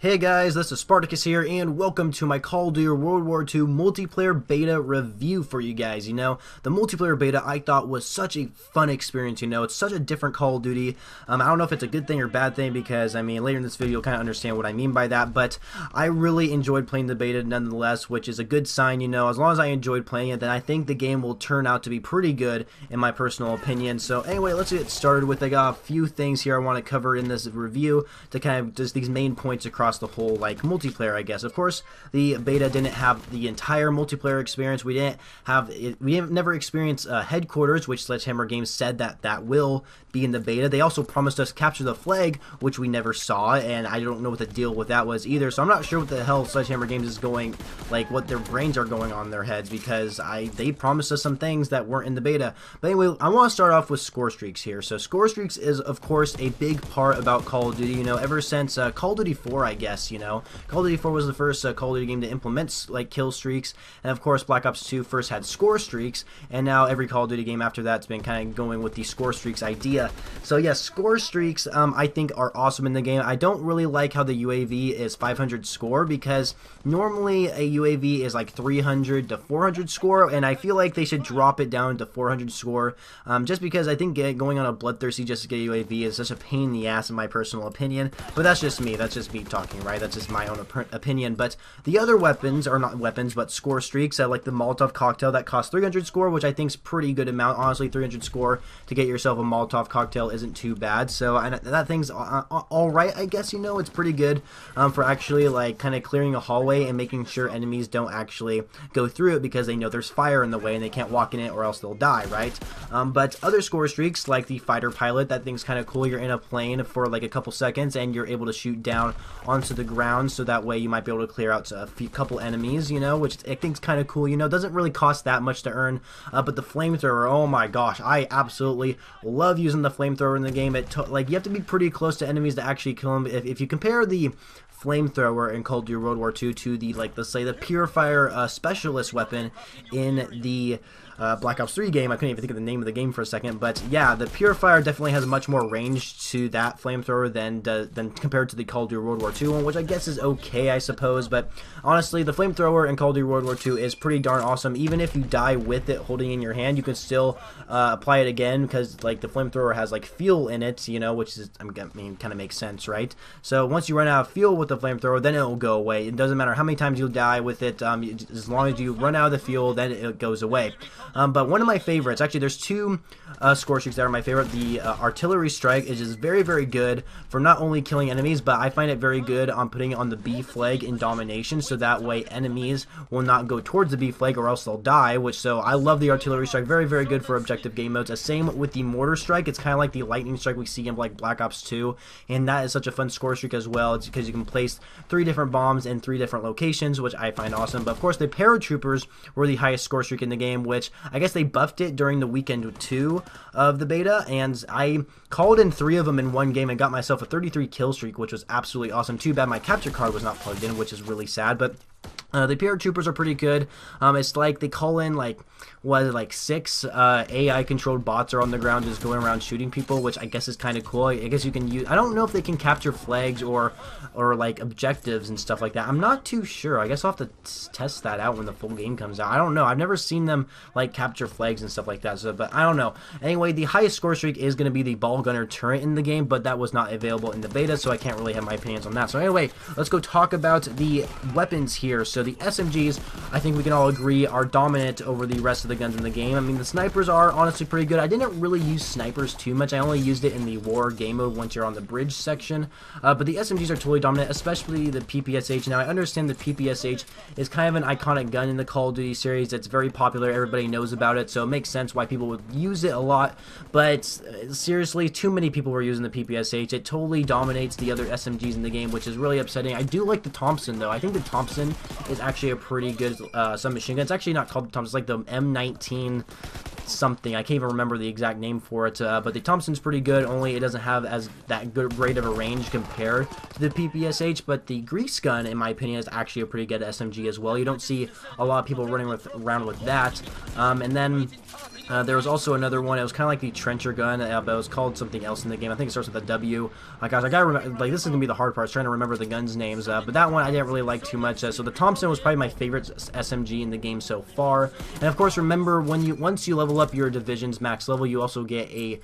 Hey guys, this is Spartacus here, and welcome to my Call of Duty World War II multiplayer beta review for you guys. You know, the multiplayer beta I thought was such a fun experience. You know, it's such a different Call of Duty. I don't know if it's a good thing or bad thing, because I mean later in this video you'll kind of understand what I mean by that, but I really enjoyed playing the beta nonetheless, which is a good sign. You know, as long as I enjoyed playing it, then I think the game will turn out to be pretty good in my personal opinion. So anyway, let's get started with I got a few things here I want to cover in this review to kind of just these main points across the whole like multiplayer, I guess. Of course, the beta didn't have the entire multiplayer experience. We didn't have it. We didn't never experience headquarters, which Sledgehammer Games said that will be in the beta. They also promised us capture the flag, which we never saw, and I don't know what the deal with that was either. So I'm not sure what the hell Sledgehammer Games is going, like what their brains are going on in their heads, because they promised us some things that weren't in the beta. But anyway, I want to start off with score streaks here. So score streaks is of course a big part about Call of Duty. You know, ever since Call of Duty 4, I guess. You know, Call of Duty 4 was the first Call of Duty game to implement like kill streaks, and of course Black Ops 2 first had score streaks, and now every Call of Duty game after that's been kind of going with the score streaks idea. So yes, score streaks I think are awesome in the game. I don't really like how the UAV is 500 score, because normally a UAV is like 300 to 400 score, and I feel like they should drop it down to 400 score, just because I think going on a bloodthirsty just to get a UAV is such a pain in the ass in my personal opinion. But that's just me talking, right? That's just my own opinion. But the other weapons are not weapons but score streaks, like the Molotov cocktail that costs 300 score, which I think is pretty good amount. Honestly, 300 score to get yourself a Molotov cocktail isn't too bad. So that thing's all right, I guess. You know, it's pretty good for actually like kind of clearing a hallway and making sure enemies don't actually go through it, because they know there's fire in the way and they can't walk in it or else they'll die, right? But other score streaks like the fighter pilot, that thing's kind of cool. You're in a plane for like a couple seconds and you're able to shoot down onto the ground, so that way you might be able to clear out a couple enemies, you know, which I think is kind of cool. You know, doesn't really cost that much to earn. But the flamethrower, oh my gosh, I absolutely love using the flamethrower in the game. Like, you have to be pretty close to enemies to actually kill them. If you compare the flamethrower in Call of Duty World War II to the, like, let's say the purifier specialist weapon in the Black Ops 3 game. I couldn't even think of the name of the game for a second, but yeah, the Purifier definitely has much more range to that flamethrower than compared to the Call of Duty World War II one, which I guess is okay, I suppose. But honestly, the flamethrower in Call of Duty World War II is pretty darn awesome. Even if you die with it holding in your hand, you can still apply it again, because like the flamethrower has like fuel in it, you know, which is, I mean, kind of makes sense, right? So once you run out of fuel with the flamethrower, then it will go away. It doesn't matter how many times you die with it, as long as you run out of the fuel, then it goes away. But one of my favorites, actually there's two score streaks that are my favorite. The artillery strike is just very, very good for not only killing enemies, but I find it very good on putting it on the B flag in domination, so that way enemies will not go towards the B flag or else they'll die, so I love the artillery strike. Very, very good for objective game modes. Same with the mortar strike. It's kind of like the lightning strike we see in like Black Ops 2, and that is such a fun score streak as well. It's because you can place 3 different bombs in 3 different locations, which I find awesome. But of course the paratroopers were the highest score streak in the game, which I guess they buffed it during the weekend 2 of the beta, and I called in 3 of them in one game and got myself a 33 kill streak, which was absolutely awesome. Too bad my capture card was not plugged in, which is really sad. But the paratroopers are pretty good. It's like they call in like 6 AI controlled bots are on the ground just going around shooting people, which I guess is kind of cool. I guess you can use, I don't know if they can capture flags or like objectives and stuff like that. I'm not too sure. I guess I'll have to test that out when the full game comes out. I don't know. I've never seen them like capture flags and stuff like that, so, but I don't know. Anyway, the highest score streak is going to be the ball gunner turret in the game, but that was not available in the beta, so I can't really have my opinions on that. So anyway, let's go talk about the weapons here. So the SMGs, I think we can all agree, are dominant over the rest of the guns in the game. I mean, the snipers are honestly pretty good. I didn't really use snipers too much. I only used it in the war game mode once you're on the bridge section. But the SMGs are totally dominant, especially the PPSH. Now, I understand the PPSH is kind of an iconic gun in the Call of Duty series. It's very popular. Everybody knows about it, so it makes sense why people would use it a lot. But seriously, too many people were using the PPSH. It totally dominates the other SMGs in the game, which is really upsetting. I do like the Thompson, though. I think the Thompson is actually a pretty good submachine gun. It's actually not called the Thompson. It's like the M19 something. I can't even remember the exact name for it, but the Thompson's pretty good, only it doesn't have as that great of a range compared to the PPSH. But the Grease gun, in my opinion, is actually a pretty good SMG as well. You don't see a lot of people running around with that. And then There was also another one. It was kind of like the trencher gun, but it was called something else in the game. I think it starts with a W. Gosh, I gotta remember. Like, this is gonna be the hard part, trying to remember the guns' names. But that one I didn't really like too much. So the Thompson was probably my favorite SMG in the game so far. And of course, remember once you level up your division's max level, you also get a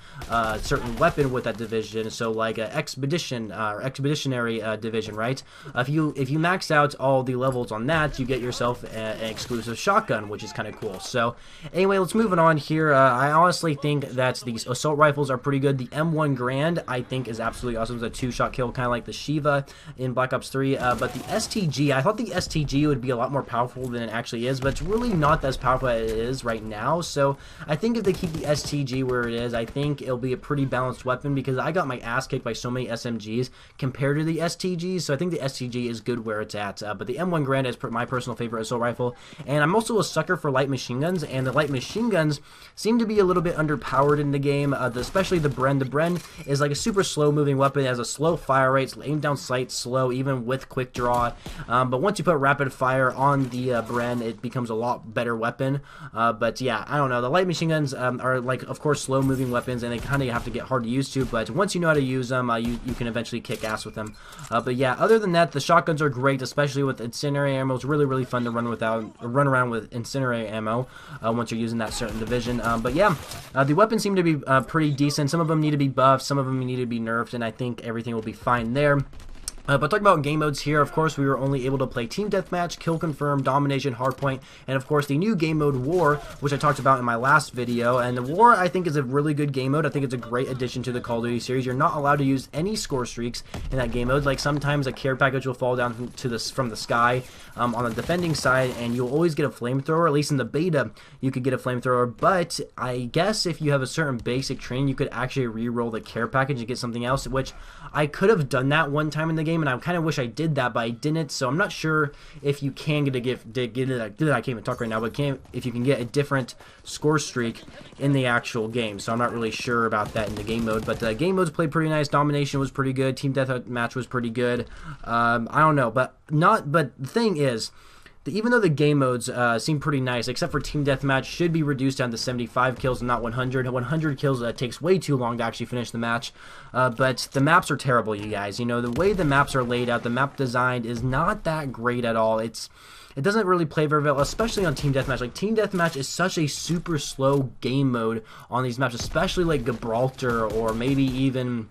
certain weapon with that division. So like an expeditionary division, right? If you max out all the levels on that, you get yourself an exclusive shotgun, which is kind of cool. So anyway, let's move on here. I honestly think that these assault rifles are pretty good. The M1 Grand, I think, is absolutely awesome. It's a 2-shot kill, kind of like the Shiva in Black Ops 3. But the STG, I thought the STG would be a lot more powerful than it actually is, but it's really not as powerful as it is right now. So I think if they keep the STG where it is, I think it'll be a pretty balanced weapon, because I got my ass kicked by so many SMGs compared to the STGs. So I think the STG is good where it's at. But the M1 Grand is my personal favorite assault rifle. And I'm also a sucker for light machine guns, and the light machine guns seem to be a little bit underpowered in the game, especially the Bren. The Bren is like a super slow-moving weapon. It has a slow fire rate, aim down sight slow, even with quick draw. But once you put rapid fire on the Bren, it becomes a lot better weapon. But yeah, I don't know. The light machine guns are, like, of course, slow-moving weapons, and they kind of have to get hard to use to. But once you know how to use them, you can eventually kick ass with them. But yeah, other than that, the shotguns are great, especially with incendiary ammo. It's really, really fun to run around with incendiary ammo once you're using that certain division. But yeah, the weapons seem to be pretty decent. Some of them need to be buffed, some of them need to be nerfed, and I think everything will be fine there. But talking about game modes here, of course, we were only able to play Team Deathmatch, Kill Confirm, Domination, Hardpoint, and of course the new game mode War, which I talked about in my last video. And the War, I think, is a really good game mode. I think it's a great addition to the Call of Duty series. You're not allowed to use any score streaks in that game mode. Like, sometimes a care package will fall down from the sky on the defending side, and you'll always get a flamethrower. At least in the beta, you could get a flamethrower. But I guess if you have a certain basic training, you could actually re-roll the care package and get something else, which I could have done that one time in the game, and I kind of wish I did that, but I didn't. So I'm not sure if you can get I can't even talk right now, but if you can get a different score streak in the actual game. So I'm not really sure about that in the game mode. But the game modes played pretty nice. Domination was pretty good. Team Deathmatch was pretty good. I don't know, but the thing is, even though the game modes seem pretty nice, except for Team Deathmatch should be reduced down to 75 kills and not 100. 100 kills takes way too long to actually finish the match. But the maps are terrible, you guys. You know, the way the maps are laid out, the map design is not that great at all. It doesn't really play very well, especially on Team Deathmatch. Like, Team Deathmatch is such a super slow game mode on these maps, especially like Gibraltar, or maybe even,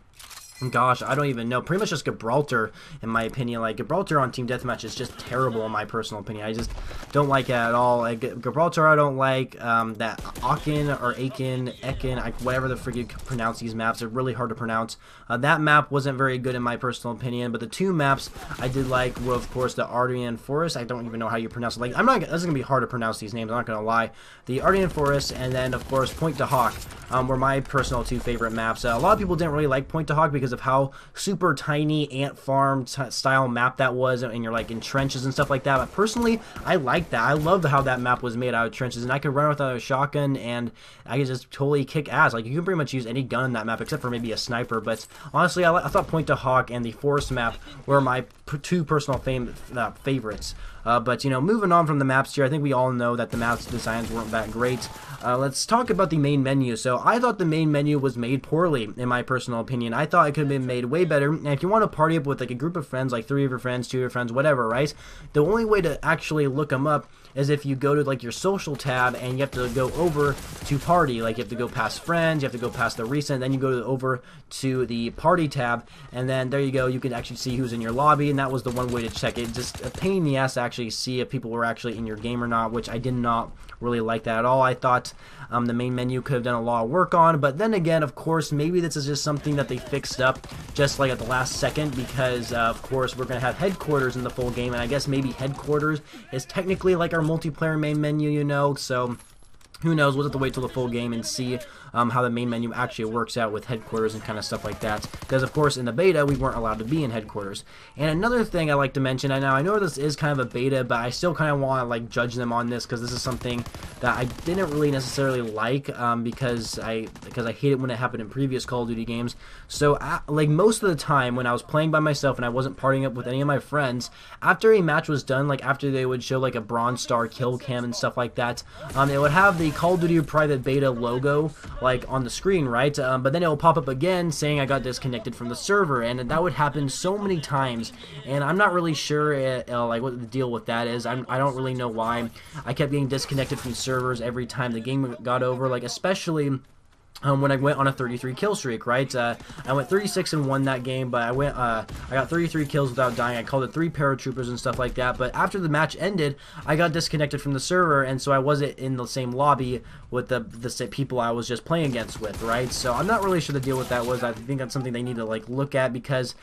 gosh, I don't even know. Pretty much just Gibraltar, in my opinion. Like, Gibraltar on Team Deathmatch is just terrible, in my personal opinion. I just don't like it at all. Like, Gibraltar, I don't like. That Aachen, or Aachen, whatever the frig you pronounce these maps, they're really hard to pronounce. That map wasn't very good, in my personal opinion. But the two maps I did like were, of course, the Ardennes Forest. I don't even know how you pronounce it. Like, this is gonna be hard to pronounce these names, I'm not gonna lie. The Ardennes Forest, and then, of course, Pointe du Hoc were my personal two favorite maps. A lot of people didn't really like Pointe du Hoc because of how super tiny ant farm style map that was, and you're like in trenches and stuff like that. But personally, I like that. I love how that map was made out of trenches, and I could run without a shotgun, and I could just totally kick ass. Like, you can pretty much use any gun in that map except for maybe a sniper. But honestly, I thought Pointe du Hoc and the Forest map were my two personal favorites. But, you know, moving on from the maps here, I think we all know that the maps designs weren't that great. Let's talk about the main menu. So I thought the main menu was made poorly, in my personal opinion. I thought it could have been made way better. And if you want to party up with like a group of friends, like 3 of your friends, 2 of your friends, whatever, right? The only way to actually look them up is if you go to like your social tab, and you have to go over to party. Like, you have to go past friends, you have to go past the recent, then you go over to the party tab, and then there you go, you can actually see who's in your lobby. And that was the one way to check it. Just a pain in the ass to actually see if people were actually in your game or not, which I did not really like that at all. I thought the main menu could have done a lot of work on, but then again, of course, maybe this is just something that they fixed up just like at the last second, because of course we're going to have headquarters in the full game, and I guess maybe headquarters is technically like our multiplayer main menu, you know. So who knows, we'll have to wait till the full game and see how the main menu actually works out with headquarters and kind of stuff like that. Because, of course, in the beta, we weren't allowed to be in headquarters. And another thing I like to mention, and now I know this is kind of a beta, but I still kind of want to, like, judge them on this, because this is something that I didn't really necessarily like because I hate it when it happened in previous Call of Duty games. So like most of the time when I was playing by myself and I wasn't partying up with any of my friends, after a match was done, like after they would show like a bronze star kill cam and stuff like that, it would have the Call of Duty private beta logo like on the screen, right? But then it will pop up again saying I got disconnected from the server, and that would happen so many times, and I'm not really sure like what the deal with that is. I don't really know why I kept getting disconnected from servers every time the game got over, like especially when I went on a 33 kill streak, right? I went 36 and won that game, but I got 33 kills without dying. I called it 3 paratroopers and stuff like that. But after the match ended, I got disconnected from the server, and so I wasn't in the same lobby with the people I was just playing against with, right? So I'm not really sure the deal with that was. I think that's something they need to like look at, because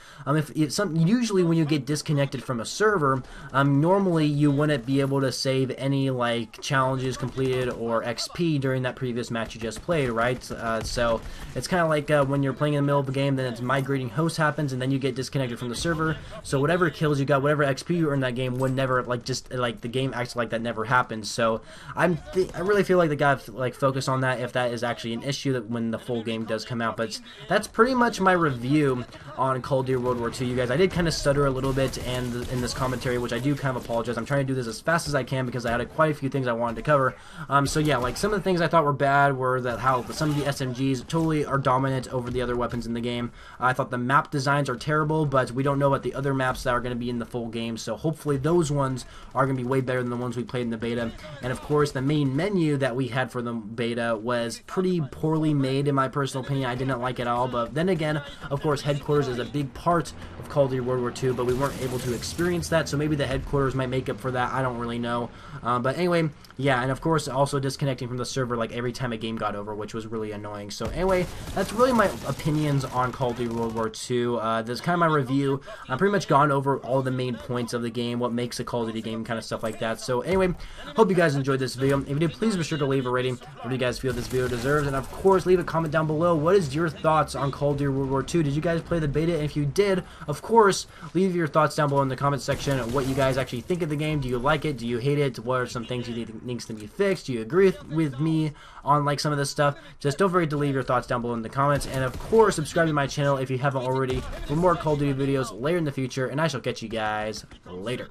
usually when you get disconnected from a server, normally you wouldn't be able to save any like challenges completed or XP during that previous match you just played, right? So it's kind of like when you're playing in the middle of a game, then it's migrating host happens, and then you get disconnected from the server. So whatever kills you got, whatever XP you earned that game would never like just like the game acts like that never happened. So I really feel like they got to like focus on that if that is actually an issue that when the full game does come out. But that's pretty much my review on Call of Duty World War II, you guys. I did kind of stutter a little bit and in this commentary, which I do kind of apologize. I'm trying to do this as fast as I can because I had quite a few things I wanted to cover. So yeah, like some of the things I thought were bad were that how some of the SMGs totally are dominant over the other weapons in the game. I thought the map designs are terrible, but we don't know about the other maps that are going to be in the full game, so hopefully those ones are going to be way better than the ones we played in the beta. And of course, the main menu that we had for the beta was pretty poorly made in my personal opinion. I didn't like it at all, but then again, of course, headquarters is a big part of Call of Duty World War II, but we weren't able to experience that, so maybe the headquarters might make up for that. I don't really know. But anyway, yeah, and of course, also disconnecting from the server like every time a game got over, which was really annoying. So anyway, that's really my opinions on Call of Duty World War II. This is kind of my review. I've pretty much gone over all the main points of the game, what makes a Call of Duty game, kind of stuff like that. So anyway, hope you guys enjoyed this video. If you did, please be sure to leave a rating. What do you guys feel this video deserves? And of course, leave a comment down below. What is your thoughts on Call of Duty World War II? Did you guys play the beta? And if you did, of course, leave your thoughts down below in the comment section. What you guys actually think of the game. Do you like it? Do you hate it? What are some things you think needs to be fixed? Do you agree with me on like some of this stuff? Just don't forget to leave your thoughts down below in the comments, and of course subscribe to my channel if you haven't already for more Call of Duty videos later in the future, and I shall catch you guys later.